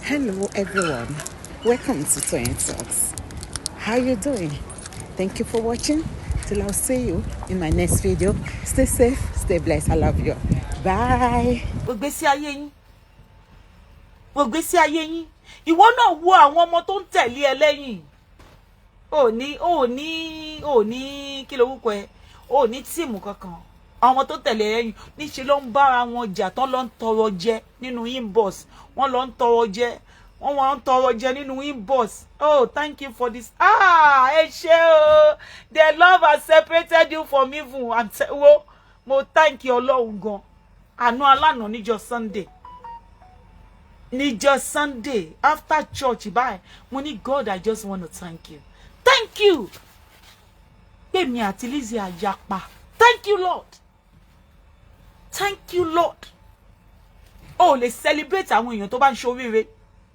Hello everyone, welcome to Toyeen Talks. How you doing? Thank you for watching. Till I'll see you in my next video. Stay safe, stay blessed. I love you. Bye. Ògbésí ayé yín. Ògbésí ayé yín. Ìwọ náà wo àwọn ọmọ tó ń tẹ̀lé ẹ lẹ́yìn. Ó ní kí lorúkọ ẹ. Ó ní tíìmù kankan. Àwọn ọmọ tó tẹ̀lé ẹ lẹ́yìn níṣe ló ń bára wọn jà tán ló ń tọrọ jẹ nínú inbox. Wọ́n ló ń tọrọ jẹ. Wọ́n ń tọrọ jẹ nínú inbox. Oh, thank you for this. Ẹ ṣé o. The love has separated you from evil. Mo thank you Ọlọ́run gan. Àánú alánà níjọ́ Sunday after church báyìí mo ní God, I just want to thank you pé mi àti Lizzy àjàpá. Thank you Lord. Lè celebrate àwọn èèyàn tó bá ń ṣoríire.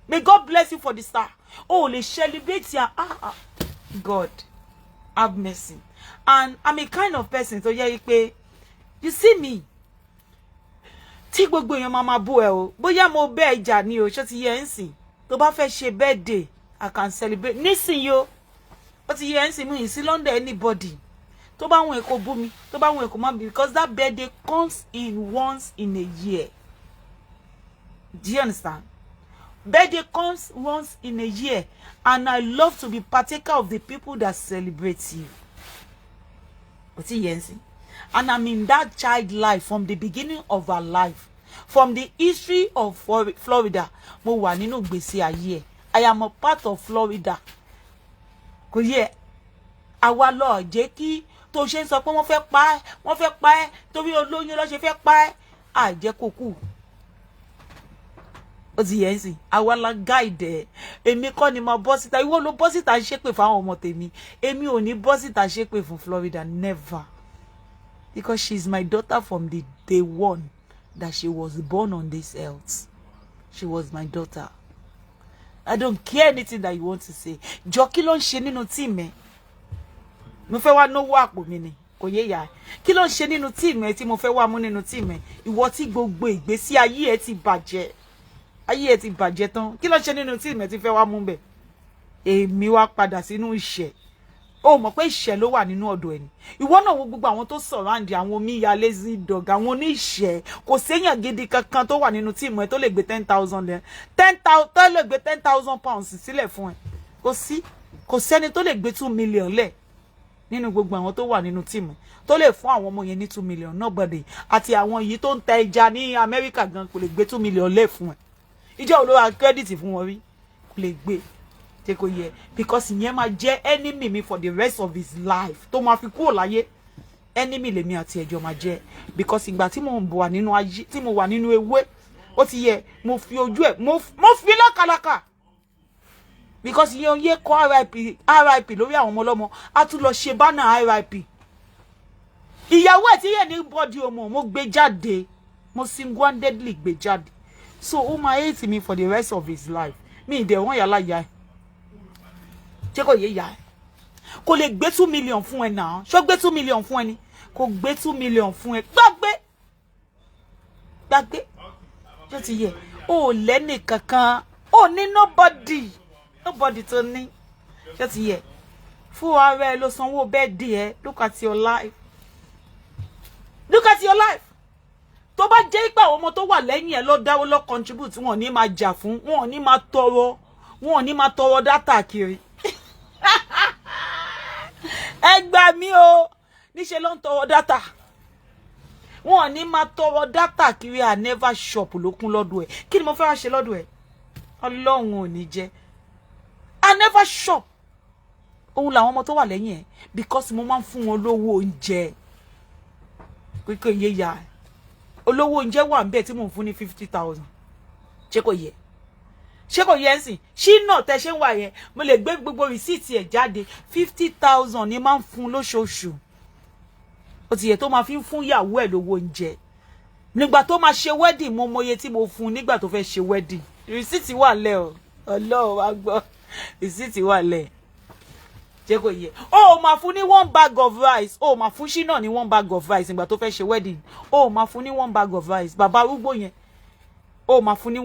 May God bless you for the star. Lè celebrate ya. God have mercy. And I'm a kind of person tó yẹ pé you see me, tí gbogbo èèyàn máa bú ẹ o, bóyá mo bẹ́ ìjà ni o, ṣó ti yẹ ń sìn. Tó bá fẹ́ ṣe birthday, I can celebrate. Nísìnyí o, ó ti yẹ ń sìn, mi ì sí London anybody. Tó bá wọn èkó bú mi, tó bá wọn èkó má bí, because that birthday comes in once in a year. Do you understand? Birthday comes once in a year, and I love to be partaker of the people that celebrate you. Ó ti yẹ ń sìn. And I'm in that child life from the beginning of our life. From the history of Florida. Mo wà nínú ìgbésí ayé. I am a part of Florida. Kò yẹ. Àwa ló jẹ́ kí tó ṣe ń sọ pé wọ́n fẹ́ pa ẹ́, torí olóyún ló ṣe fẹ́ pa ẹ́. Jẹ́ kó kú. Ó ti yẹ ń sìn. Àwa la guide ẹ̀. Èmi kọ́ ni mo bọ́ síta. Ìwọ ló bọ́ síta ṣépè fún àwọn ọmọ tèmi. Èmi ò ní bọ́ síta ṣépè fún Florida. Never. Because she's my daughter from the day one that she was born on this earth. She was my daughter. I don't care anything that you want to say. Jọ kí ló ń ṣe nínú team ẹ? Mo fẹ́ wá náwó àpò mi ni. Kò yé ya. Kí ló ń ṣe nínú team ẹ tí mo fẹ́ wá mú nínú team ẹ? Ìwọ tí gbogbo ìgbésí ayé ẹ ti bàjẹ́. Ayé ẹ ti bàjẹ́ tán. Kí ló ń ṣe nínú team ẹ tí fẹ́ wá mú bẹ̀? Èmi wá padà sínú ìṣẹ́. Ó mọ̀ pé ìṣẹ́ ló wà nínú ọ̀dọ̀ ẹni. Ìwọ náà wo gbogbo àwọn tó surround àwọn Omiya lazy dog, àwọn oníṣẹ́. Kò séyàn gidi kankan tó wà nínú tíìmù ẹ tó lè gbé 10,000 lẹ. 10,000 tó lè gbé 10,000 pounds sílẹ̀ fún ẹ. Kò sẹ́ni tó lè gbé 2 million lẹ̀ nínú gbogbo àwọn tó wà nínú tíìmù tó lè fún àwọn ọmọ yẹn ní 2 million. Nobody. Àti àwọn yìí tó ń ta ẹja ní America gan kò lè gbé 2 million lẹ̀ fún ẹ. Ìjọ olóra credit fún wọn rí kò lè gbé. Take a year, because ìyẹn máa jẹ́ enemy mi for the rest of his life. Tó máa fi kúrò láyé. Enemy lèmi àti ẹjọ́ máa jẹ́. Because ìgbà tí mo wà nínú ayé, tí mo wà nínú ewé, ó ti yẹ, mo fi ojú ẹ̀, mo fi lákàlàkà. Because ìyẹn yẹ kọ RIP lórí àwọn ọmọ ọlọ́mọ. A tún lọ ṣe banner RIP. Ìyàwó ẹ̀ tí yẹ ní body ọmọ, mo gbé jáde. Mo single-handedly gbé jáde. So ó máa hate me for the rest of his life. Mi ìdẹ̀ wọ́n yàrá yà. Ṣé kò yé ya ẹ? Kò lè gbé 2 million fún ẹ náà. Ṣó gbé 2 million fún ẹ ni? Kò gbé 2 million fún ẹ. Gbàgbé. Ṣó ti yẹ? Ó lẹ́nì kankan. Ó ní nobody tó ní. Ṣó ti yẹ? Fún ara ẹ ló sanwó birthday ẹ. Look at your life. Tó bá jẹ́ ìgbà àwọn ọmọ tó wà lẹ́yìn ẹ ló dáwó ló contribute, wọn ò ní máa jà fún, wọn ò ní máa tọrọ data kiri. Ẹ gbà mí o, níṣe ló ń tọrọ data. Wọn ò ní máa tọrọ data kiri. I never shop lókun lọ́dọ̀ ẹ̀. Kí ni mo fẹ́ wá ṣe lọ́dọ̀ ẹ̀? Ọlọ́run ò ní jẹ́. I never shop. Òun làwọn ọmọ tó wà lẹ́yìn ẹ̀, because mo máa ń fún wọn lówó oúnjẹ. Kò yé ya. Olówó oúnjẹ wà ńbẹ̀ tí mò ń fún ní 50,000. Ṣé kò yẹ? Ṣé kò yẹ ń sìn? Ṣínà tẹ ṣe ń wà yẹn, mo lè gbé gbogbo rìsíìtì ẹ̀ jáde. 50,000 ni máa ń fún lóṣooṣù. Ó ti yẹ tó máa fi ń fún ìyàwó ẹ̀ lówó oúnjẹ. Nígbà tó máa ṣe wedding, mo mọye tí mo fún nígbà tó fẹ́ ṣe wedding. Rìsíìtì wà lẹ̀ o. Ọlọ́run wá gbọ́. Rìsíìtì wà lẹ̀. Ṣé kò yẹ? Ó máa fún ní 1 bag of rice. Ó máa fún Ṣínà ní 1 bag of rice nígbà tó fẹ́ ṣe wedding. Ó máa fún ní 1 bag of rice. Bàbá arúgbó yẹn. Ó máa fún ní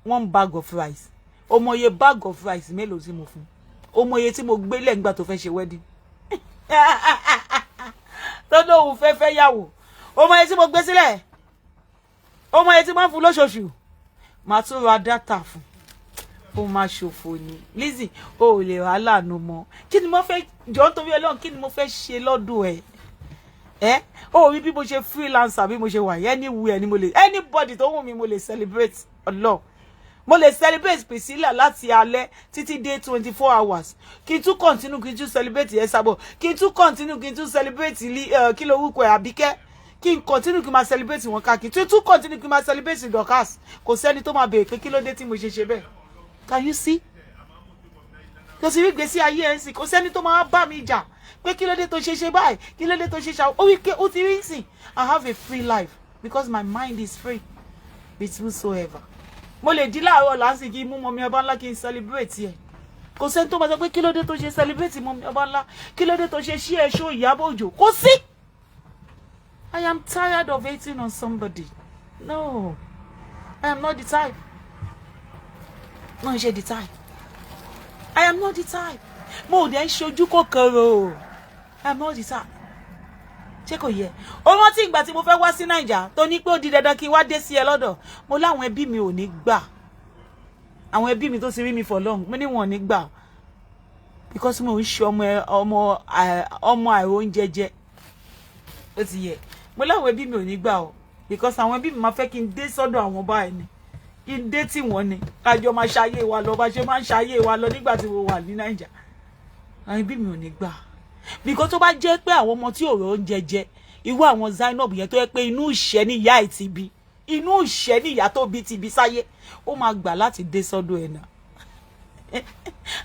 one bag of rice ó mọye bag of rice mélòó tí mo fún, ó mọye tí mo gbé lẹ́ngbà tó fẹ́ ṣe wedding tó lóhun fẹ́ yàwó, ó mọye tí mo gbé sílẹ̀, ó mọye tí mo fún lóṣooṣù, màá tún ra data fún, ó máa ṣòfò ni. Lizzy o ò lè wá láàánú mọ́, kí ni mo fẹ́ jọ nítorí Ọlọ́run, kí ni mo fẹ́ ṣe lọ́dún ẹ̀ ó rí bí mo ṣe freelancer bí mo ṣe wà anywhere ni mo lè, anybody tó wù mí mo lè celebrate Ọlọ́run, mo lè celebrate Priscilla láti alẹ́ títí dé 24 hours, kí n tún continue kí n tún celebrate Esabo, kí n tún continue kí n tún celebrate kí ló wúkọ Àbíkẹ́, kí n continue kí n máa celebrate wọn káàkiri, kí n tún continue kí n máa celebrate Dorcas, kò sẹ́ni tó máa béèrè pé kí ló dé tí mo ṣe bẹ́ẹ̀. Can you see? Kò sí rí gbèsè ayé ẹ̀ ń sìn, kò sẹ́ni tó máa bá mi jà pé kí ló dé tó ṣe báyìí, kí ló dé tó ṣe ṣàwọn, ó wí pé ó ti rí sìn. I have a free life because my mind is free with whosoever. Mo lè jí láàárọ̀ lásìkò kí mú Mọ́mì Ọbánlá kí n celebrate ẹ̀, kò sẹ́ni tó máa sọ pé kí ló dé tó ṣe celebrate Mọ́mì Ọbánlá, kí ló dé tó ṣe ṣí ẹ̀ ṣó Ìyábọ̀ Òjó, kò sí. I am tired of hating on somebody. No, I am not the type. No, ṣe the type. I am not the type. Mo dẹ̀ ń ṣojú kòkòrò. I am not the type. Ṣé kò yẹ? Ó rántí ìgbà tí mo fẹ́ wá sí Naija tó ní pé ó di dandan kí n wá dé sí ẹ lọ́dọ̀. Mo láwọn ẹbí mi ò ní gbà. Àwọn ẹbí mi tó ti rí mi for long, mo ní wọn ò ní gbà. Because mo ń ṣe ọmọ àìróúnjẹ jẹ. Ó ti yẹ. Mo láwọn ẹbí mi ò ní gbà o. Because àwọn ẹbí mi máa fẹ́ kí n dé sọ́dọ̀ àwọn báyìí ni. Kí n dé tí wọ́n ni. Kájọ máa ṣayé wa lọ bá ṣe máa ń ṣayé wa lọ nígbà tí mo wà ní Naija. Àwọn ẹbí mi ò ní gbà. Because tó bá jẹ́ pé àwọn ọmọ tí ò rò oúnjẹ jẹ, irú àwọn Zainab yẹn tó yẹ pé inú ìṣẹ́ ní ìyá ẹ̀ ti bí, inú ìṣẹ́ ní ìyá tó bí ti bí sáyé, ó máa gbà láti dé sọ́dọ̀ ẹ̀ náà.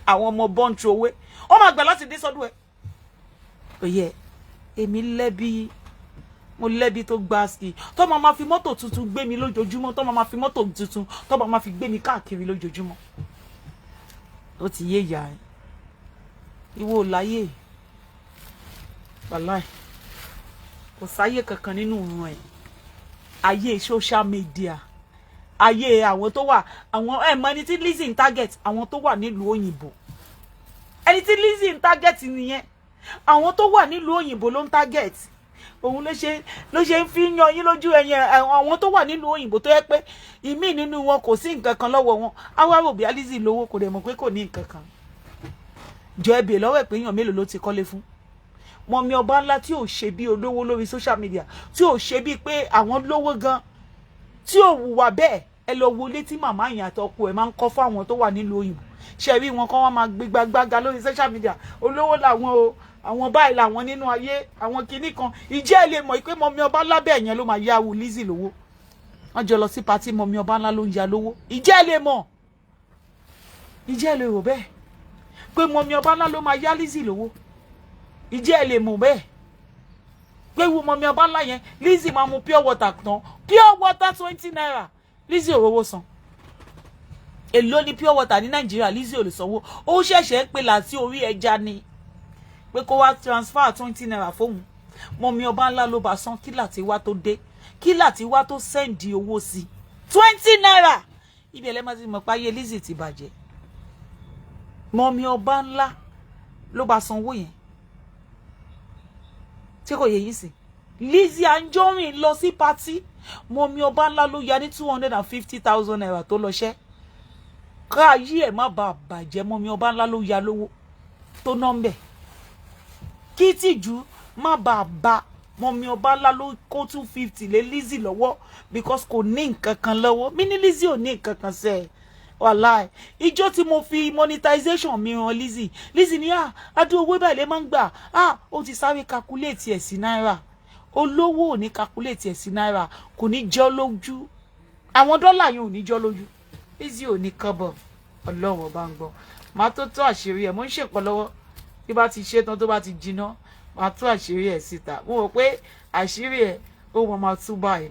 Àwọn ọmọ born throw away, ó máa gbà láti dé sọ́dọ̀ ẹ̀. Ó yẹ, èmi lẹ́bi, mo lẹ́bi tó gbá sí, tó máa fi mọ́tò tuntun gbé mi lójoojúmọ́, tó máa fi mọ́tò tuntun, tó máa fi gbé mi káàkiri lójoojúmọ́. Ó ti yé ìyá ẹ̀. Ìwọ láyé. Wàláì. Kò sáyé kankan nínú ọ̀run ẹ̀. Ayé social media. Ayé àwọn tó wà, àwọn mọ ẹni tí Lizzy ń target, àwọn tó wà nílùú òyìnbó. Ẹni tí Lizzy ń target nìyẹn. Àwọn tó wà nílùú òyìnbó ló ń target. Òun ló ṣe ń fi yan yín lójú ẹ̀yẹn, àwọn tó wà nílùú òyìnbó tó yẹ pé ìmí nínú wọn kò sí nǹkan kan lọ́wọ́ wọn. Àwa rò bí Lizzy lówó kò dẹ̀ mọ̀ pé kò ní nǹkan kan. Jọ ẹbẹ̀ lọ́wọ́ ẹ̀ pé èèyàn mélòó ló ti kọ́lé fún. Mọ́mì Ọbánlá tí ò ṣe bí olówó lórí social media, tí ò ṣe bí pé àwọn lówó gan, tí ò hùwà bẹ́ẹ̀, ẹ lọ wo ilé tí màmá yẹn àtọkọ ẹ̀ máa ń kọ́ fún àwọn tó wà nílùú òyìnbó. Ṣé rí wọn kán wá máa gbégbágbága lórí social media, olówó làwọn o, àwọn báyìí làwọn nínú ayé, àwọn kinní kan. Ìjẹ́ ẹ lè mọ̀ pé Mọ́mì Ọbánlá bẹ́ẹ̀ yẹn ló máa yá wo Lizzy lówó. Wọ́n jọ lọ sí party Mọ́mì Ọbánlá ló ń ya lówó. Ìjẹ́ ẹ lè mọ̀. Ìjẹ́ ẹ lè rò bẹ́ẹ̀ pé Mọ́mì Ọbánlá ló máa yá Lizzy lówó. Ìjẹ́ ẹ lè mọ̀ bẹ́ẹ̀ pé wo Mọ́mì Ọbánlá yẹn, Lizzy máa mu pure water tán, pure water 20 naira, Lizzy ò rówó san. Èló ni pure water ní Nàìjíríà, Lizzy ò lè sanwó. Ó ṣẹ̀ṣẹ̀ ń pè láti orí ẹja ni pé kó wá transfer 20 naira fóun. Mọ́mì Ọbánlá ló bá san kí láti wá tó dé, kí láti wá tó sẹ́ǹdì owó sí 20 naira. Ibi ẹlẹ́mọ̀ ti mọ̀ pé ayé Lizzy ti bàjẹ́. Mọ́mì Ọbánlá ló bá san owó yẹn. Tí kò yé yín sí. Lizzy Anjorin lọ sí party. Mọ́mì Ọbánlá ló ya ní 250,000 naira tó lọ ṣẹ́. Káyé ẹ̀ má bàa bàjẹ́, Mọ́mì Ọbánlá ló ya lówó tó nọ́mbẹ̀. Kí tìjú má bàa bá, Mọ́mì Ọbánlá ló kó 250 lé Lizzy lọ́wọ́ because kò ní nǹkan kan lọ́wọ́. Mi ní Lizzy ò ní nǹkan kan sẹ́ẹ̀. Wàláì, ijó tí mo fi monetization mi hàn Lizzy, Lizzy ní adú owó báyìí lè máa ń gbà, ó ti sáré calculate ẹ̀ sí náírà. Olówó ò ní calculate ẹ̀ sí náírà, kò ní jọ́ lójú. Àwọn dọ́là yẹn ò ní jọ́ lójú. Lizzy ò ní kọ́bọ̀. Ọlọ́run bá ń gbọ́. Màá tó àṣírí ẹ̀, mo ń ṣèpọ̀ lọ́wọ́. Bí bá ti ṣe tán tó bá ti jiná, màá tó àṣírí ẹ̀ síta. Mo rò pé àṣírí ẹ̀ ó máa tú báyìí.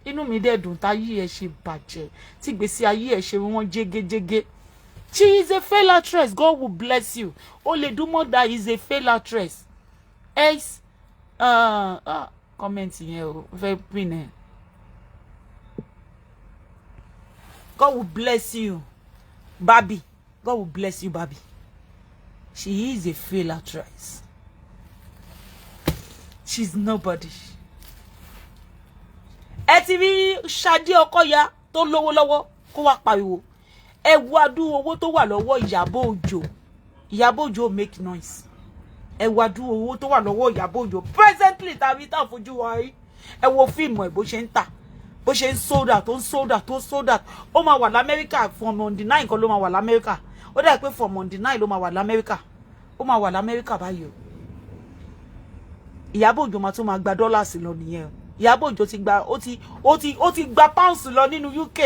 Inú mi dẹ̀ dùn táyé ẹ ṣe bàjẹ́, tí gbèsè ayé ẹ ṣe wọ́n jégéjégé. She is a fail actress. God will bless you. Oledumoda is a fail actress. Comment yẹn o, fẹ́ pin ẹ. God will bless you. Barbie, God will bless you, Barbie. She is a failed actress. She's nobody. Ẹ ti rí Ṣadé Ọkọya tó lówó lọ́wọ́ kó wá pariwo. Ẹ wo adúrú owó tó wà lọ́wọ́ Ìyábọ̀ Òjó. Ìyábọ̀ Òjó make noise. Ẹ wo adúrú owó tó wà lọ́wọ́ Ìyábọ̀ Òjó. Presently tàbí tá fojú wa rí. Ẹ wo fíìmù ẹ̀ bó ṣe ń tà. Bó ṣe ń sold out, tó sold out, tó sold out. Ó máa wà l'Amẹ́ríkà from on the 9 kan ló máa wà l'Amẹ́ríkà. Ó dà pé from on the 9 ló máa wà l'Amẹ́ríkà. Ó máa wà l'Amẹ́ríkà báyìí o. Ìyábọ̀ Òjó máa tún máa gba dollars lọ nìyẹn. Ìyábọ̀ Òjó ti gba ó ti gba pounds lọ nínú UK.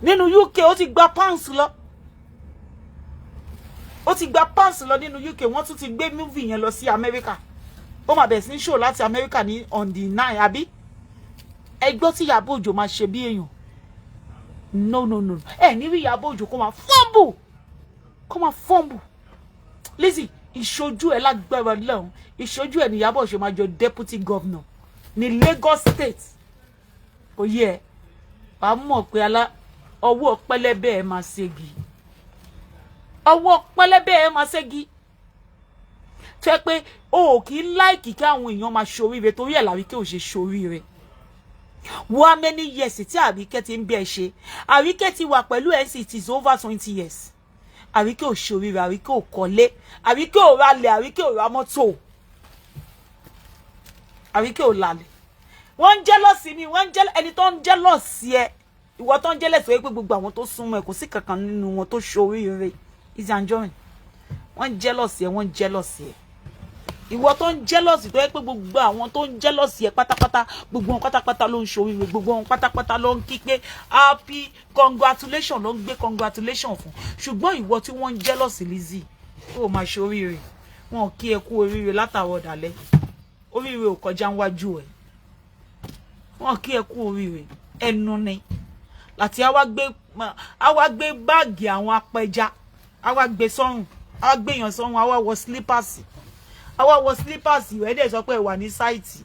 Nínú UK ó ti gba pounds lọ. Ó ti gba pounds lọ nínú UK. Wọ́n tún ti gbé movie yẹn lọ sí America. Ó máa bẹ̀rẹ̀ sí show láti America ní on the 9 àbí? Ẹ gbọ́ tí Ìyábọ̀ Òjó máa ṣe bí èèyàn. No. Ẹ ní rí Ìyábọ̀ Òjó kó máa fumble. Kó máa fumble. Lizzy, ìṣojú ẹ̀ lágbára lọ́hùn. Ìṣojú ẹ̀ ní Ìyábọ̀ Òjó máa jọ deputy governor ní Lagos State. Kò yẹ. Wàá mọ̀ pé ọwọ́ pẹlẹbẹ ẹ̀ máa ṣẹ́gi. Ọwọ́ pẹlẹbẹ ẹ̀ máa ṣẹ́gi. Tó yẹ pé o kì í láìkì kí àwọn èèyàn máa ṣoríire torí ẹ̀ Àríkẹ́ ò ṣe ṣoríire. How many years tí Àríkẹ́ ti ń bí ẹ ṣe? Àríkẹ́ ti wà pẹ̀lú ẹ̀ sí it is over 20 years. Àríkẹ́ ò ṣoríire, Àríkẹ́ ò kọ́lé, Àríkẹ́ ò ralẹ̀, Àríkẹ́ ò ra mọ́tò. Àríkẹ́ ò lálẹ̀. Wọ́n ń jealous mi, ẹni tó ń jealous ẹ. Ìwọ tó ń jealous pé gbogbo àwọn tó súnmọ́ ẹ kò sí kankan nínú wọn tó ṣoríire. Lizzy Anjorin. Wọ́n ń jealous ẹ. Ìwọ tó ń jealous tó yẹ pé gbogbo àwọn tó ń jealous ẹ pátápátá, gbogbo wọn pátápátá ló ń ṣoríire, gbogbo wọn pátápátá ló ń kí pé happy congratulation ló ń gbé congratulation fún. Ṣùgbọ́n ìwọ tí wọ́n ń jealous Lizzy, ó máa ṣoríire. Wọn kí ẹ kú oríire látàwọ̀ dálẹ̀. Oríire ò kọjá níwájú ẹ. Wọn kí ẹ kú oríire. Ẹnu ni. Láti àwa gbé báàgì àwọn apẹja, àwa gbé sọ́rùn, àwa gbé èèyàn sọ́rùn, àwa wọ slippers. Àwa wọ slippers ìwé dẹ̀ sọ pé wà ní sáìtì.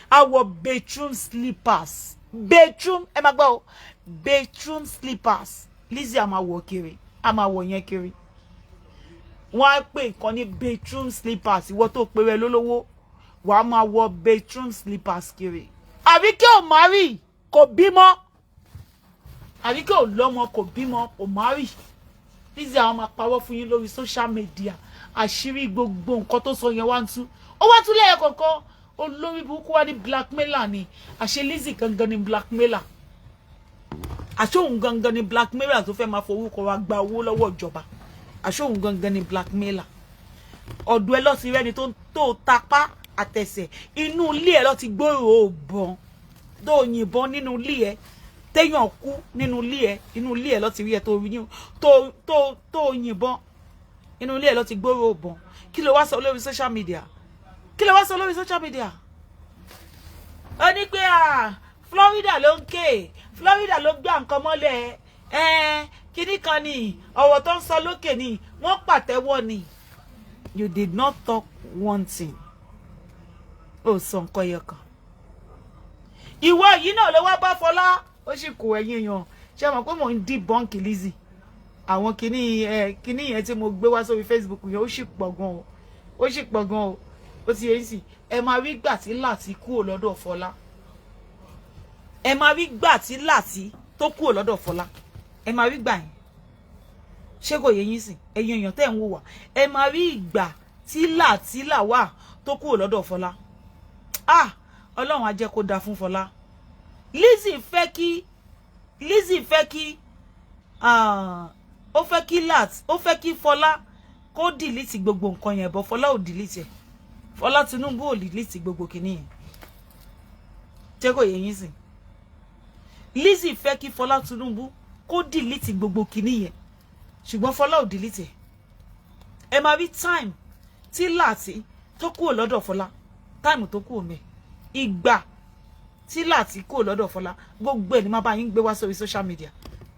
Àwọ̀ bedroom slippers. Bedroom, ẹ máa gbọ́ o. Bedroom slippers. Lizzy a máa wọ̀ kiri. A máa wọ̀ yẹn kiri. Wọ́n á pè nǹkan ní bedroom slippers. Ìwọ tó pe rẹ lólówó. Wà á máa wọ bedroom slippers kiri. Àríkẹ́ ò marry, kò bímọ. Àríkẹ́ ò lọ́mọ, kò bímọ, kò marry. Lizzy àwọn máa pawọ́ fún yín lórí social media. Àṣírí gbogbo nǹkan tó sọ yẹn wá ń tú. Ó wá tún lẹ́yìn kọ̀ọ̀kan. Olórí burúkú wá ní blackmailer ni. Àṣé Lizzy gangan ni blackmailer. Àṣé òun gangan ni blackmailer tó fẹ́ máa forúkọ wa gba owó lọ́wọ́ ìjọba. Àṣé òun gangan ni blackmailer. Ọ̀dọ̀ ẹ lọ sí rẹ́ni tó tapá àtẹsẹ̀. Inú ilé ẹ lọ ti gbòòrò òbọ̀n. Tó yìnbọn nínú ilé ẹ. Téèyàn kú nínú ilé ẹ. Inú ilé ẹ lọ ti rí ẹ tó yìnbọn. Inú ilé ẹ lọ ti gbòòrò òbọ̀n. Kí ló wá sọ lórí social media? Kí ló wá sọ lórí social media? Ó ní pé Florida ló ń ké. Florida ló gbé nǹkan mọ́lẹ̀. Kíní kan ni ọ̀rọ̀ tó ń sọ lókè ni wọ́n pàtẹ́wọ́ ni. You did not talk one thing. Ó sọ nǹkan yẹn kan. Ìwọ yìí náà ló wá bá Fọlá. Ó sì kó ẹ̀yin èèyàn. Ṣé mọ̀ pé mò ń debunk Lizzy? Àwọn kíní yẹn tí mo gbé wá sórí Facebook yẹn ó sì pọ̀ gan o. Ó sì pọ̀ gan o. Ó ti yé sí. Ẹ máa rí gbà tí Láti kúrò lọ́dọ̀ Fọlá. Ẹ máa rí gbà tí Láti tó kúrò lọ́dọ̀ Fọlá. Ẹ máa rí gbà yẹn. Ṣé kò yé yín sìn? Ẹ̀yin èèyàn tẹ́ ń wò wá. Ẹ máa rí ìgbà tí Láti wà tó kúrò lọ́dọ̀ Fọlá. Ọlọ́run á jẹ́ kó dáa fún Fọlá. Lizzy fẹ́ kí ó fẹ́ kí Fọlá kó delete gbogbo nǹkan yẹn bọ́ Fọlá ò delete ẹ̀. Fọlá Tinubu ò delete gbogbo kìíní yẹn. Ṣé kò yé yín sìn? Lizzy fẹ́ kí Fọlá Tinubu kó delete gbogbo kìíní yẹn. Ṣùgbọ́n Fọlá ò delete ẹ̀. Ẹ máa rí time tí Láti tó kúrò lọ́dọ̀ Fọlá. Time tó kúrò mẹ́. Ìgbà tí Láti kúrò lọ́dọ̀ Fọlá. Gbogbo ẹ̀ ni máa bá yín gbé wá sórí social media.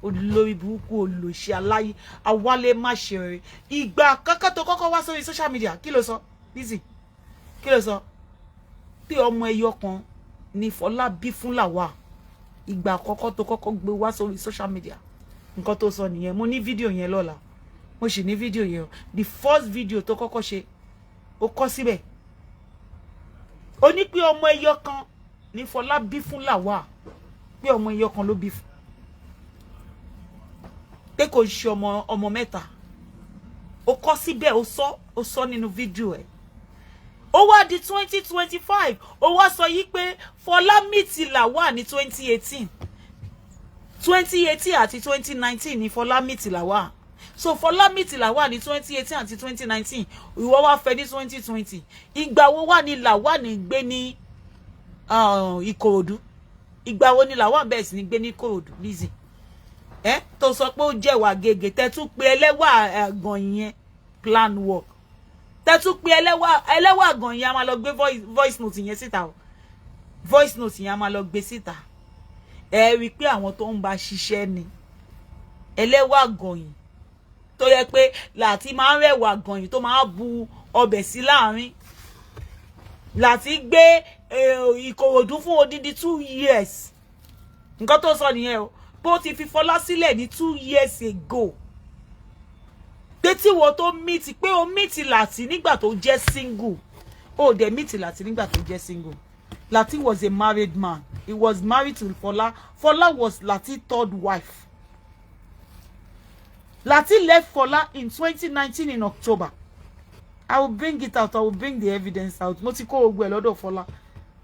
Olórí burúkú olóṣì aláyé awálé má ṣe rere. Ìgbà kankan tó kọ́kọ́ wá sórí social media. Kí ló sọ? Lizzy. Kí ló sọ? Pé ọmọ ẹyọ kan ni Fọlá bí fún Lawal. Ìgbà àkọ́kọ́ tó kọ́kọ́ gbé wá sórí social media. nǹkan tó sọ nìyẹn. Mo ní fídíò yẹn lọ́la, mo sì ní fídíò yẹn. The first video tó kọ́kọ́ ṣe ó kọ síbẹ̀, ó ní pé ọmọ ẹyọ kan ní Fọlá bí fún Lawal, pé ọmọ ẹyọ kan ló bí fún, pé kò ṣe ọmọ mẹ́ta. Ó kọ síbẹ̀, ó sọ nínú fídíò ẹ̀. Ó wá di 2025, ó wá sọ yí pé Fọlá meet Lawal ní 2018 àti 2019 ní Fọlá meet Lawal. So Fọlá meet Lawal ní 2018 àti 2019, ìwọ wá fẹ́ ní 2020. Ìgbà wo wá ní Lawal ní gbé ní Ìkòròdú? Ìgbà wo ní Lawal bẹ̀rẹ̀ sí ní gbé ní Ìkòròdú, Lizzy? Tó sọ pé ó jẹ́wà gègé, tẹ́ tún pé ẹlẹ́wà àgàn yẹn plan work. Tẹ́ tún pé ẹlẹ́wà àgàn yẹn a máa lọ gbé voice note yẹn síta o. Voice note yẹn a máa lọ gbé síta. Ẹ rí pé àwọn tó ń bá ṣiṣẹ́ ni ẹlẹ́wà àgàn yìí, tó yẹ pé láti máa ń rẹwà àgàn yìí tó máa bu ọbẹ̀ sí láàrin, láti gbé Ìkòròdú fún odidi 2 years. Nǹkan tó sọ nìyẹn o, bó ti fi Fọlá sílẹ̀ ní 2 years ago. Pé tí wo tó meet, pé o meet Lati nígbà tó jẹ́ single. O dẹ̀ meet Lati nígbà tó jẹ́ single. Lati was a married man. He was married to Fọlá. Fọlá was Lati's 3rd wife. Lati left Fọlá in 2019 in October. I will bring it out. I will bring the evidence out. Mo ti kó gbogbo ẹ̀ lọ́dọ̀ Fọlá.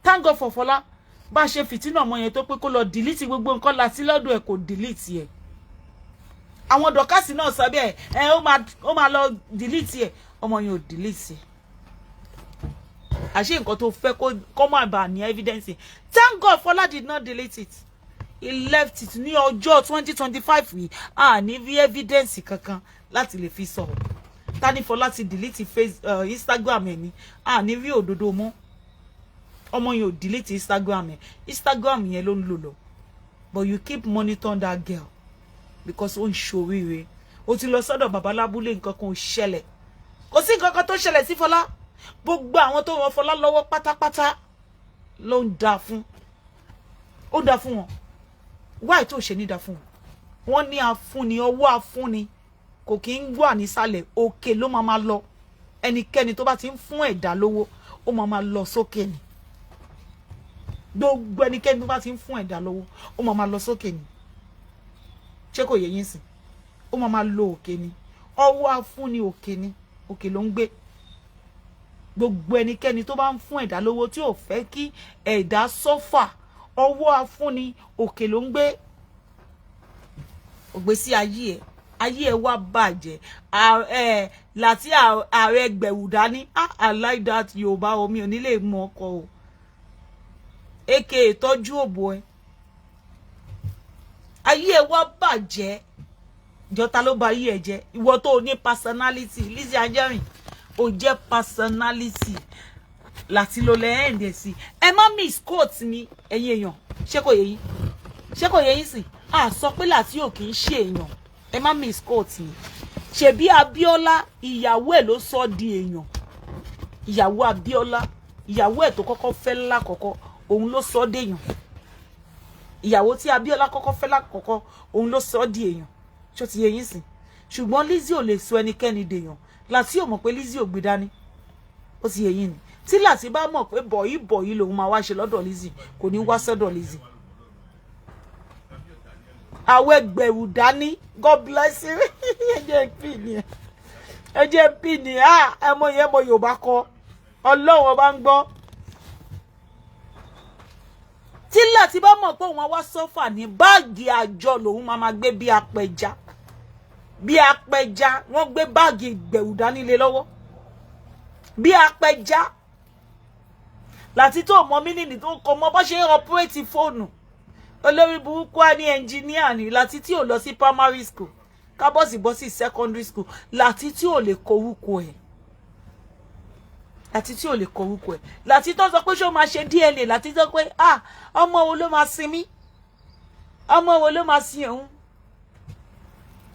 Thank God for Fọlá. Bá ṣe fìtínà ọmọ yẹn tó pé kó lọ delete gbogbo nǹkan Lati lọ́dọ̀ ẹ̀ kò delete ẹ̀. Àwọn dọ̀kásì náà sọ bẹ́ẹ̀, ó máa lọ delete ẹ̀. Ọmọ yẹn ò delete ẹ̀. Àṣé nǹkan tó fẹ́ kó má bàa ní evidence. Thank God Fọlá did not delete it. He left it ní ọjọ́ 2025 yìí. Ní rí evidence kankan láti lè fi sọ̀rọ̀. Tani Fọlá ti delete Instagram ẹ̀ ní. Ní rí òdodo mọ́. Ọmọ yẹn ò delete Instagram ẹ̀. Instagram yẹn ló ń lò lọ. But you keep monitoring that girl because ó ń ṣoríire. Ó ti lọ sọ́dọ̀ bàbá lábúlé, nǹkan kan ò ṣẹlẹ̀. Kò sí nǹkan kan tó ṣẹlẹ̀ sí Fọlá. Gbogbo àwọn tó ràn Fọlá lọ́wọ́ pátápátá ló ń dá fún. Ó dá fún wọn. Why tó ṣe ní dá fún wọn? Wọ́n ní afúnni, ọwọ́ afúnni kò kí ń wà nísàlẹ̀, òkè ló máa lọ. Ẹnikẹ́ni tó bá ti ń fún ẹ̀dá lówó, ó máa lọ sókè ni. Gbogbo ẹnikẹ́ni tó bá ti ń fún ẹ̀dá lówó, ó máa lọ sókè ni. Ṣé kò yé yín sìn? Ó máa lọ òkè ni. Ọwọ́ afúnni òkè ni, òkè ló ń gbé. Gbogbo ẹnikẹ́ni tó bá ń fún ẹ̀dá lówó tí ò fẹ́ kí ẹ̀dá sọ́fà, ọwọ́ afúnni òkè ló ń gbé. Ògbésí ayé ẹ̀ wá bàjẹ́. Láti ààrẹ gbẹ̀wù dání. I like that Yorùbá omi ò ní lè mú ọkọ o. Eke ìtọ́jú òbò ẹ. Ayé ẹ̀ wá bàjẹ́. Jọta ló ba ayé ẹ̀ jẹ́. Ìwọ tó ní personality, Lizzy Anjorin, ó jẹ́ personality. Láti ló lẹ ẹ̀ǹdẹ̀ sí. Ẹ má misquote mi, ẹ̀yin èèyàn. Ṣé kò yé yín? Ṣé kò yé yín sìn? Sọ pé Láti ò kì í ṣe èèyàn. Ẹ má misquote mi. Ṣebí Abíọ́lá, ìyàwó ẹ̀ ló sọ di èèyàn. Ìyàwó Abíọ́lá, ìyàwó ẹ̀ tó kọ́kọ́ fẹ́ lákọ̀ọ́kọ́, òun ló sọ déèyàn. Ìyàwó tí Abíọ́lá kọ́kọ́ fẹ́ lákọ̀ọ́kọ́, òun ló sọ di èèyàn. Ṣó ti yé yín sìn? Ṣùgbọ́n Lizzy ò lè sọ ẹnikẹ́ni dèèyàn. Láti ò mọ̀ pé Lizzy ò gbé dání. Ó ti yé yín ni. Tí Láti bá mọ̀ pé bọ̀yì lòun máa wá ṣe lọ́dọ̀ Lizzy, kò ní wá sọ́dọ̀ Lizzy. Àwọn ẹgbẹ̀rún dání. God bless you. Ẹ jẹ́ pí ni. Ẹmọ yẹn mọ Yorùbá kọ. Ọlọ́run ọba ń gbọ́. Tí Láti bá mọ̀ pé òun wá sọ́fà ní báàgì àjọ lòun máa gbé bí apẹja. Bí apẹja, wọ́n gbé báàgì ìgbẹ̀rù dání lé lọ́wọ́. Bí apẹja. Láti tó mọ mínìní tó kọ mọ bó ṣe ń operate fóònù. Olórí burúkú á ní engineer ni. Láti tí ò lọ sí primary school. Kábọ̀sì bọ́ sí secondary school. Láti tí ò lè korúkọ ẹ̀. Láti tí ò lè korúkọ ẹ̀. Láti tó sọ pé ṣó máa ṣe DNA. Láti tó pé ọmọ wo ló máa sin mí? Ọmọ wo ló máa sin òun?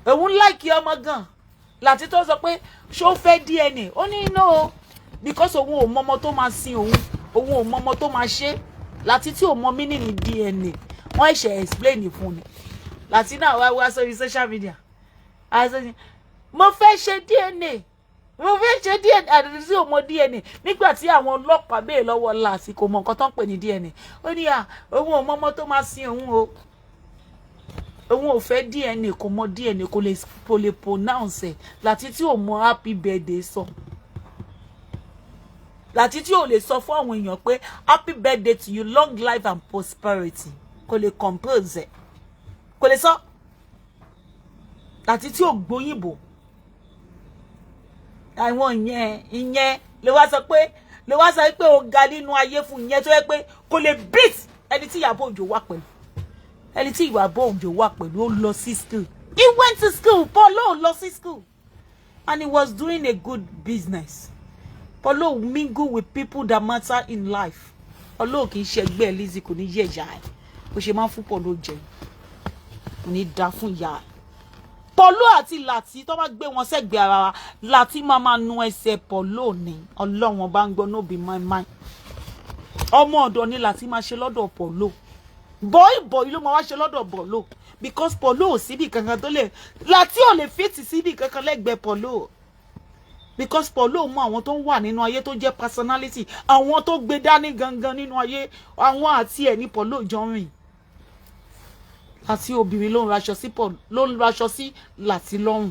Òun láìkí ọmọ gan. Láti tó sọ pé ṣó fẹ́ DNA. Ó ní no, because òun ò mọ ọmọ tó máa sin òun. Òun ò mọ ọmọ tó máa ṣe. Láti tí ò mọ meaning DNA. Wọ́n ṣe explain fún ni. láti náà wá sórí social media mo fẹ́ ṣe DNA mo fẹ́ ṣe DNA àdìsí ò mọ DNA nígbà tí àwọn ọlọ́pàá béèrè lọ́wọ́ láti kò mọ nǹkan tó ń pè ní DNA ó ní òun ò mọ́mọ́ tó máa sin òun o òun ò fẹ́ DNA kò mọ DNA kò lè pronounce ẹ̀ láti tí ò mọ happy birthday sọ láti tí ò lè sọ fún àwọn èèyàn pé happy birthday to you, long life and prosperity, kò lè compose ẹ̀ kò lè sọ láti tí ò gbóyìnbó àwọn ìyẹn lè wá sọ pé ó ga nínú ayé fún ìyẹn tó yẹ pé kò lè beat ẹni tí Ìyábọ̀ Òjó wà pẹ̀lú ẹni tí Ìyábọ̀ Òjó wà pẹ̀lú ó lọ sí school, he went to school, Paulo lọ sí school and he was doing a good business. Paulo mingle with people that matter in life. Paulo kì í ṣe ẹgbẹ́ Lizzy kò ní yẹ ìyá ẹ̀ bó ṣe máa ń fún Paulo jẹ kò ní dá fún ìyá ẹ̀. Paulo àti Lati tó bá gbé wọn sẹ́gbẹ̀ẹ́ ara wa Lati máa nu ẹsẹ̀ Paulo ní Ọlọ́run bá ń gbọ́ no be my mind. Ọmọ ọ̀dọ̀ ni Lati máa ṣe lọ́dọ̀ Paulo. Boy ló máa wá ṣe lọ́dọ̀ Paulo because Paulo ò síbi kankan tó lè Lati ò lè fit síbi kankan lẹ́gbẹ̀ẹ́ Paulo because Paulo mọ àwọn tó ń wà nínú ayé tó jẹ́ personality àwọn tó gbé dání gangan nínú ayé àwọn àti ẹ̀ ní Paulo jọ rìn. Àti obìnrin ló ń raṣọ sí Lati lọ́rùn.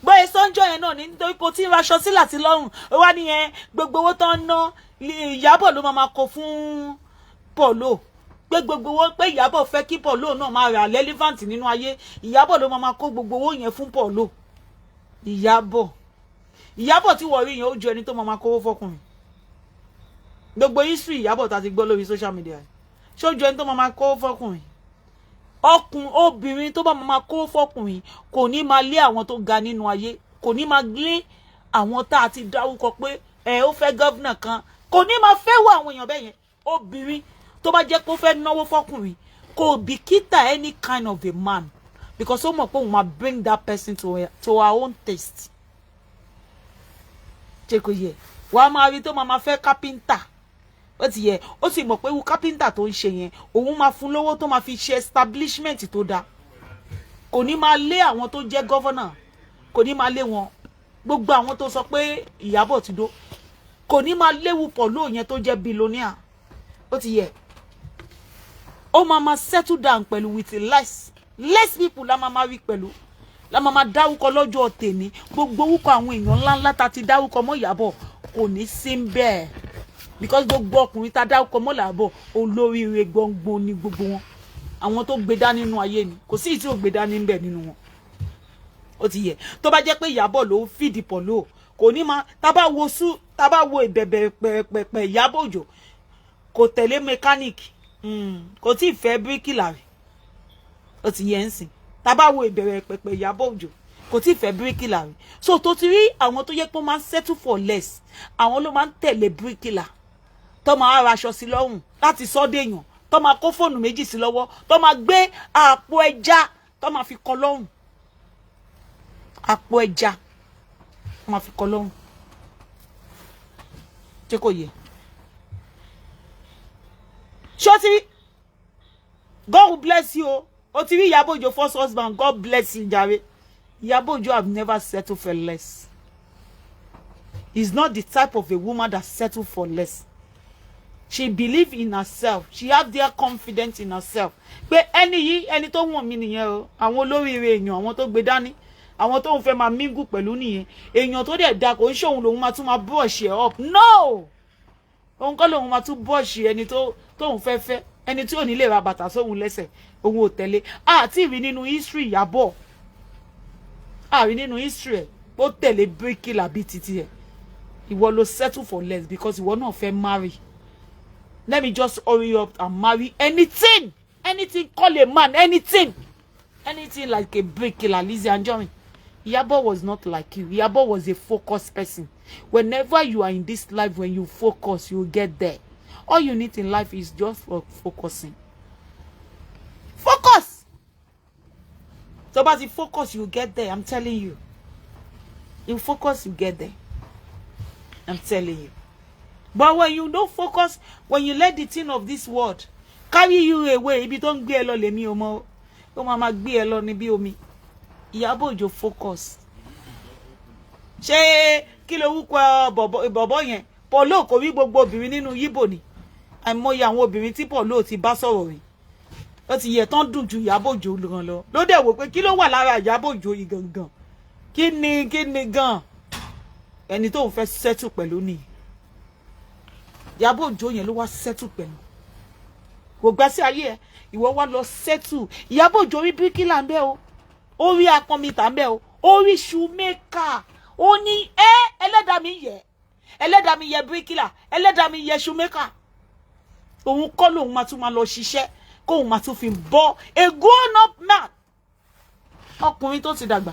Bóyá sọ́njọ́ yẹn náà nítorí kò tí ń raṣọ sí Lati lọ́rùn ó wá nìyẹn gbogbo owó tó ń ná Ìyábọ̀ ló máa kó fún Paulo pé gbogbo owó pé Ìyábọ̀ fẹ́ kí Paulo náà máa rà relevant nínú ayé Ìyábọ̀ ló máa kó gbogbo owó yẹn fún Paulo. Ìyábọ̀ tí wọ́n rí yẹn ó ju ẹni tó máa kówó fọkùnrin. Gbogbo history Ìyábọ̀ tá ti gbọ́ lórí social media ṣó ju ẹni tó máa kówó fọkùnrin. Obìnrin tó bá máa kówó fọkùnrin kò ní máa lé àwọn tó ga nínú ayé kò ní máa lé àwọn tá a ti dárúkọ pé ó fẹ́ gọ́vnà kan kò ní máa fẹ́ wọ àwọn èèyàn bẹ́ẹ̀ yẹn. Obìnrin tó bá jẹ́ kó fẹ́ náwó fọkùnrin kò bìkítà any kind of a man because ó mọ̀ pé òun máa bring that person to her own taste. Ṣé kò yẹ wàá máa rí tó máa fẹ́ kápẹ́ńtà ó ti yẹ ó sì mọ̀ pé irú kápẹ́ńtà tó ń ṣe yẹn òun máa fún lówó tó máa fi ṣe establishment tó dáa kò ní máa lé àwọn tó jẹ́ gọ́vọ́nà kò ní máa lé wọn gbogbo àwọn tó sọ pé Ìyábọ̀ ti dó kò ní máa léwu Paulo yẹn tó jẹ́ billionaire ó ti yẹ ó máa settle down pẹ̀lú with less people la máa rí pẹ̀lú la máa dárúkọ lọ́jọ́ tèmi gbogbo orúkọ àwọn èèyàn ńláńlá ta ti dárúkọ mọ́ Ìyábọ̀ kò ní sí bẹ́ẹ̀ because gbogbo ọkùnrin ta dárúkọ mọ́ Ìyábọ̀ olóríire gbọ̀ngbọ̀n ni gbogbo wọn àwọn tó gbé dání nínú ayé ni kò sí ìtí ò gbé dání ńbẹ̀ nínú wọn ó ti yẹ tó bá jẹ́ pé Ìyábọ̀ ló fìdí Paulo kò ní máa tá bá wo ìbẹ̀bẹ̀ pẹ̀pẹ̀ Ìyábọ̀ Òjó kò tẹ̀lé mechanic kò tí ì fẹ́ bíríkìlà rẹ̀ ó ti yẹ ń sìn tá bá wo ìbẹ̀rẹ̀ pẹ̀pẹ̀ Ìyábọ̀ Òjó kò tí ì fẹ́ bíríkìlà rẹ̀ so tó ti rí àwọn tó yẹ pé máa ń settle for less àwọn ló máa ń tẹ̀lé bíríkìlà tó máa raṣọ sí lọ́rùn láti sọ́dẹ̀ èèyàn tó máa kó fóònù méjì sí lọ́wọ́ tó máa gbé àpò ẹja tó máa fi kọ́ lọ́rùn àpò ẹja tó máa fi kọ́ lọ́rùn ṣé kò yẹ ṣọ́tí God will bless you o ti rí Ìyábọ̀ Òjó first husband God bless you jàre Ìyábọ̀ Òjó have never settled for less. He's not the type of a woman that settled for less. She believe in herself. She have their confidence in herself. Pé ẹni tó wọ̀n mí nìyẹn o. Àwọn olóríire èèyàn, àwọn tó gbé dání, àwọn tó ń fẹ́ máa mingle pẹ̀lú nìyẹn. Èèyàn tó dẹ̀ da kò ń ṣòun lòun máa tún máa brush up. No! Òun kọ́ lòun máa tún brush ẹni tóun fẹ́. Ẹni tí ò ní lè ra bàtà sóhun lẹ́sẹ̀. Òun ò tẹ̀lé. Àti rí nínú history Ìyábọ̀. Àrí nínú history ẹ̀. Ó tẹ̀lé bíríkìlà bíi titi ẹ̀. Ìwọ ló settle for less because ìwọ náà fẹ́ marry. Let me just hurry up and marry anything. Anything, call a man, anything. Anything like a bricklayer, Lizzy Anjorin. Ìyábọ̀ was not like you. Ìyábọ̀ was a focused person. Whenever you are in this life, when you focus, you will get there. All you need in life is just for focusing. Focus! So as you focus, you get there. I'm telling you. You focus, you get there. I'm telling you. But when you don't focus, when you let the thing of this world carry you away ibi tó ń gbé ẹ lọ lèmi ò mọ̀ ó máa gbé ẹ lọ ní bí omi. Ìyábọ̀ Òjó focus. Ṣé kí ló wúkọ bọ̀bọ̀ yẹn Paulo kò rí gbogbo obìnrin nínú Yíbò ni àìmọye àwọn obìnrin tí Paulo ti bá sọ̀rọ̀ rí ó ti yẹ tán dùn ju Ìyábọ̀ Òjó gan lọ ló dẹ̀ wò pé kí ló wà lára Ìyábọ̀ Òjó yìí gangan kí ni gan ẹni tó ń fẹ́ settle pẹ̀lú ni Ìyábọ̀ Òjó yẹn ló wá settle pẹ̀lú kò gbà sí ayé ẹ ìwọ wá lọ settle Ìyábọ̀ Òjó rí bíríkìlà ń bẹ o ó rí apọnmità ń bẹ o ó rí shoemaker ó ní ẹlẹ́dàá mi yẹ bíríkìlà ẹlẹ́dàá mi yẹ shoemaker òun kọ́ lòun máa tún máa lọ ṣiṣẹ́ kóun máa tún fi bọ́ a grown up man ọkùnrin tó ti dàgbà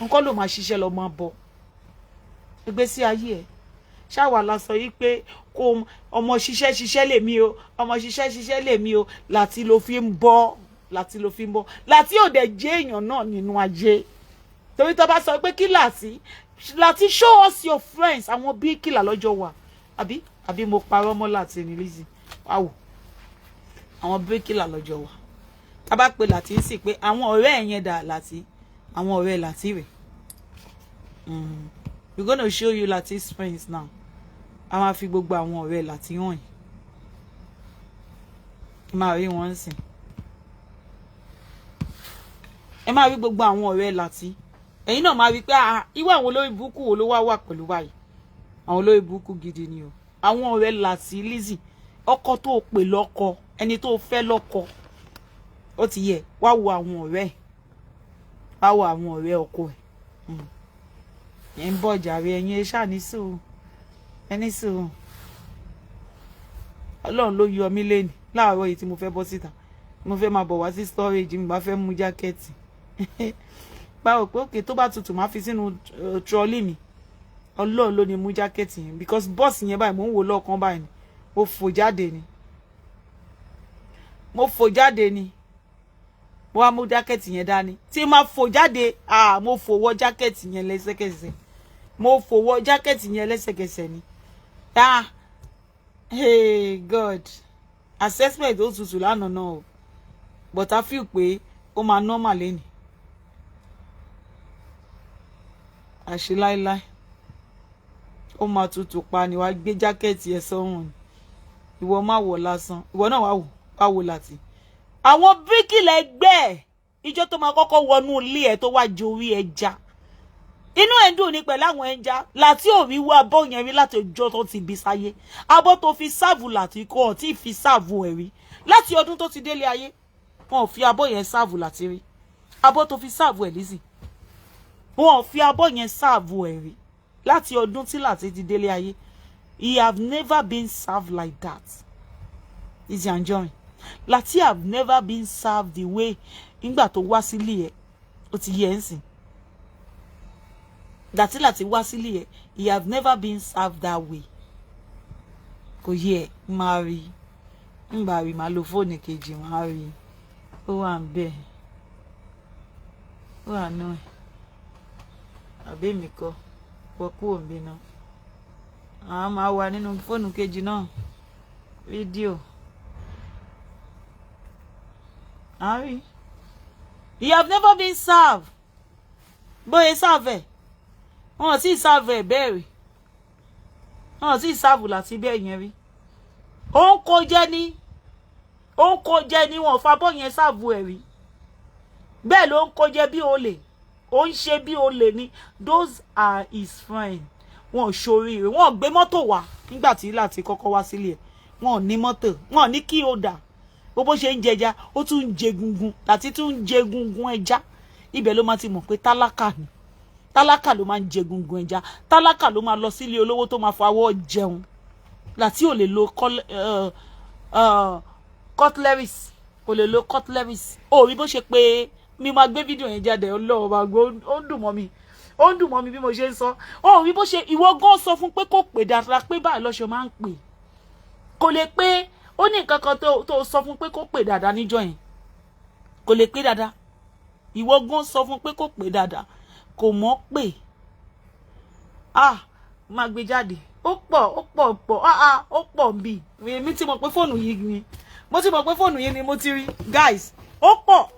òun kọ́ lòun máa ṣiṣẹ́ lọ máa bọ́ ìgbésí ayé ẹ̀ ṣáwa la sọ yìí pé kó ọmọ ṣiṣẹ́ lèmi o ọmọ ṣiṣẹ́ lèmi o láti ló fi ń bọ́ láti ò dẹ̀ jẹ́ èèyàn náà nínú ayé torí tó bá sọ pé kí láti show us your friends àwọn bíríkìlà lọ́jọ́ wà àbí mo parọ́ mọ́ láti ní Lizzy wáwò àwọn bíríkìlà lọ́jọ́ wà tá bá pe láti sì pé àwọn ọ̀rẹ́ ẹ̀ yẹn dà láti àwọn ọ̀rẹ́ láti rẹ̀ we're gonna show you Lati's friends now a máa fi gbogbo àwọn ọ̀rẹ́ láti hàn yìí ẹ máa rí wọn sìn ẹ máa rí gbogbo àwọn ọ̀rẹ́ láti ẹ̀yin náà máa rí pé irú àwọn olórí burúkú wo ló wà pẹ̀lú báyìí àwọn olórí burúkú gidi ni o àwọn ọ̀rẹ́ láti Lizzy ọkọ tó pè lọ́kọ ẹni tó fẹ́ lọ́kọ ó ti yẹ wá wo àwọn ọ̀rẹ́ ọkọ ẹ̀ ń bọ̀ jàre ẹ̀yin ẹ ṣáà ní sùúrù ẹni sùúrù Ọlọ́run ló yọ mí lẹ́nu láàárọ̀ yìí tí mo fẹ́ bọ́ síta mo fẹ́ máa bọ̀ wá sí storage mi bá fẹ́ mú jákẹ́ẹ̀tì báwo pé òkè tó bá tutù máa fi sínú trolley mi Ọlọ́run ló ní mú jákẹ́ẹ̀tì yẹn because bọ́ọ̀sì yẹn báyìí mò ń wò lọ́ọ̀kan báyìí ni mo fò jáde ni mo wá mú jákẹ́ẹ̀tì yẹn dání tí máa fò jáde mo fò wọ jákẹ́ẹ̀tì yẹn lẹ́sẹ̀kẹsẹ̀ ni hey God assessment ó tutù lánàá náà o but I feel pé ó máa normal lẹ́ni àṣẹ láíláí ó máa tutù pa ni wàá gbé jákẹ́ẹ̀tì ẹ̀ sọ́rùn ni ìwọ má wọ̀ lásán ìwọ náà wá wò láti àwọn bíríkìlà ẹgbẹ́ ìjọ tó máa kọ́kọ́ wọnú ilé ẹ̀ tó wá jẹ orí ẹja inú ẹ̀ dùn ní pẹ̀lú àwọn ẹja láti òrí wá abọ́ yẹn rí láti ọjọ́ tó ti bí sáyé abọ́ tó fi sáàvù láti kọ́ ọ̀ tí fi sáàvù ẹ̀ rí láti ọdún tó ti délé ayé wọn ò fi abọ́ yẹn sáàvù láti rí abọ́ tó fi sáàvù ẹ̀ Lizzy wọn ò fi abọ́ yẹn sáàvù ẹ̀ rí láti ọdún tí láti ti délé ayé he have never been served like that Lizzy Anjorin Lati have never been served the way nígbà tó wá sílé ẹ̀ ó ti yẹ ń sìn Lati wá sílé ẹ̀ he have never been served that way kò yẹ máa rí nígbà rí máa lo fóònù kejì máa rí ó wà ń bẹ̀ ó wà náà àbí mi kọ́ wọ́n kúrò ń bí náà àwọn máa wà nínú fóònù kejì náà fídíò. Harry, you have never been served. Boy, serve. Wọ́n sì serve bẹ́ẹ̀. Wọ́n sì serve láti bẹ́ẹ̀ yẹn rí. Ó ń kó jẹ ní wọ́n fa bọ́ yẹn serve ẹ̀ rí. Bẹ́ẹ̀ ló ń kó jẹ bí olè. Ó ń ṣe bí olè ni. Those are his friends. Wọ́n ṣoríire. Wọ́n gbé mọ́tò wá nígbà tí láti kọ́kọ́ wá sílé ẹ̀. Wọ́n ní mọ́tò. Wọ́n ní kí ó dà. Bó ṣe ń jẹja ó tún ń jẹ gungun láti tún ń jẹ gungun ẹja ibẹ̀ ló máa ti mọ̀ pé tálákà ni tálákà ló máa ń jẹ gungun ẹja tálákà ló máa lọ sílé olówó tó máa fawọ́ jẹun láti ò lè lo cutleries kò lè lo cutleries ó rí bó ṣe pé mi máa gbé fídíò yẹn jáde Ọlọ́run máa gbọ́ ó ń dùn mọ́ mi bí mo ṣe ń sọ ó rí bó ṣe ìwọ gan sọ fún pé kò pè dáadáa pé báyìí lọ́ṣọ máa ń pè kò lè pé ó ní nǹkan kan tó sọ fún pé kó pè dáadáa níjọ́ yẹn kò lè pè dáadáa ìwọ gan sọ fún pé kó pè dáadáa kò mọ̀ pé máa gbé jáde ó pọ̀ bí èmi tí mo pé fóònù yìí ni mo ti mọ̀ pé fóònù yín ni mo ti rí guys ó pọ̀